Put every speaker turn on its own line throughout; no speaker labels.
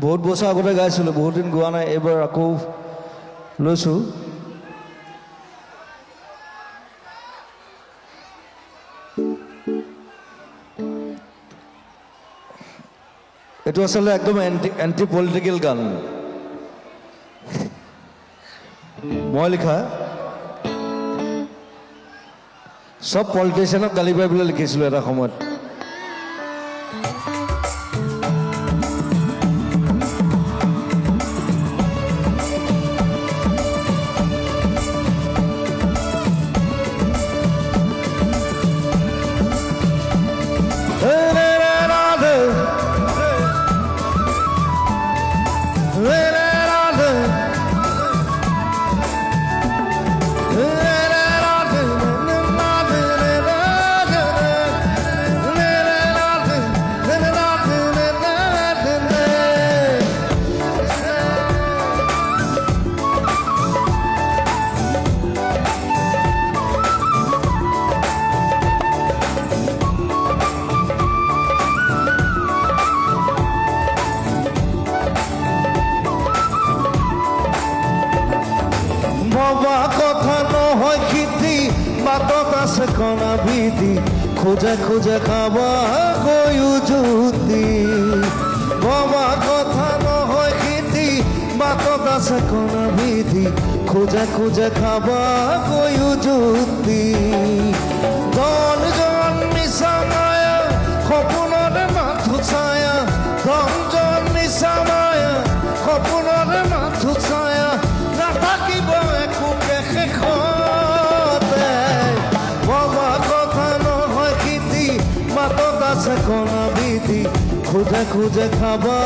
বহুত বছৰ আগতে গাইছিলোঁ, বহুত দিন গোৱা নাই, এইবাৰ আকৌ লৈছোঁ। এইটো আচলতে একদম এণ্টি পলিটিকেল গান, মই লিখা। চব পলিটিচিয়ানক গালি পাই পেলাই লিখিছিলোঁ এটা সময়ত। ভবা কথা নহয় খেতি, বাটত আছে কণা বিধি, খোজে খোজে খাবা গৈও জুতি। ভবা কথা নহয় খেতি, বাটত আছে কণা বিধি, খোজে খোজে খাবা গৈও জুতি। ধন জন মিছা মায়া, সপোনৰে মাথো ছায়া, ধন জন মিছা মায়া, সপোনৰে মাথো ছায়া, নাথাকিব একোকে শেষতে। ভবা কথা নহয় খেতি, বাটত আছে কণা বিধি, খোজে খোজে খাবা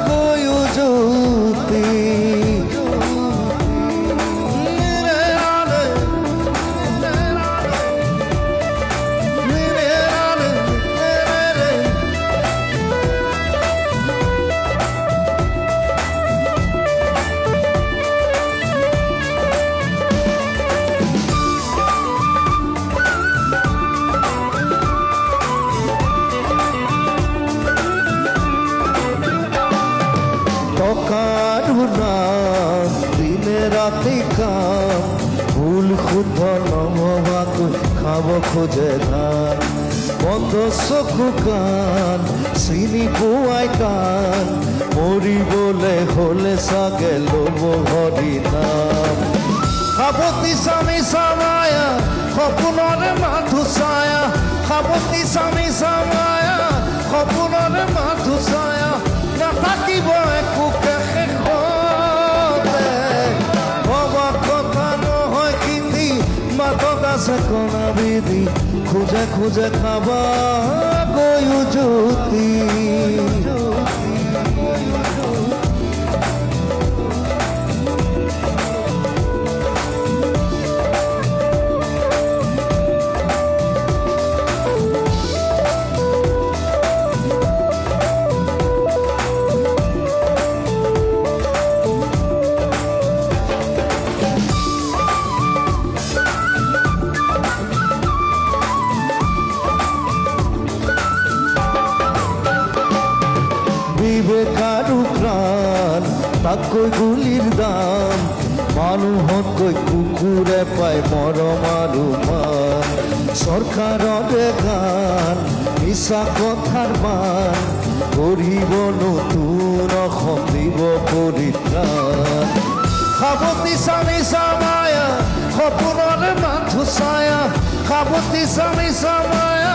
গৈও জুতি। দিনে রাতি কাম, ভুল শুদ্ধ নভবাকৈ খাব খোজে ধান। বন্ধ চকু কাণ, চিনি পোৱাই কাণ, মৰিবলৈ হলে চাগে লব হৰি নাম। সাৱতি স্বামী চামায়া, সপোনৰে মাথো ছায়া, সাৱতি স্বামী চামায়া, সপোনৰে মাথো ছায়া, নাথাকিব একোকে শেষতে। ভবা কথা নহয় খেতি, বাটত আছে কণা বিধি, খোজে খোজে খাবা গৈও জুতি। বিবেকাৰু প্ৰাণ, তাতকৈ গুলিৰ দাম, মানুহতকৈ কুকুৰে পায় মৰম আৰু মান। চৰকাৰৰে গান, মিছা কথাৰ মান, কৰিব নতুন অসম দিব পৰিত্ৰাণ। সাৱতি স্বামী চামায়া, সপোনৰে মাথো ছায়া, সাৱতি স্বামী চামায়া,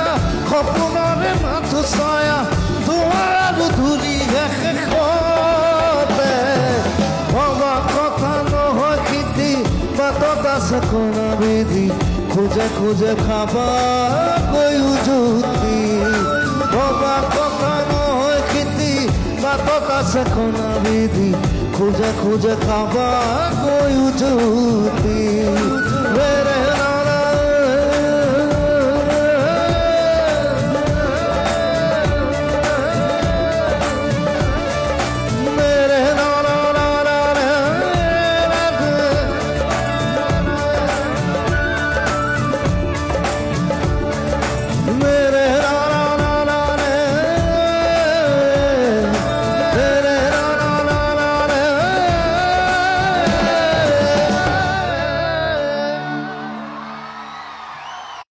সপোনৰে মাথো ছায়া, দুৱাৰ আৰু ধূলি শেষতে। ভবা কথা নহয় খেতি, বাটত আছে কণা বিধি, খোজে খোজে খাবা গৈও জুতি। ভবা কথা নহয় খেতি, বাটত আছে কণা বিধি, খোজে খোজে খাবা গৈও জুতি।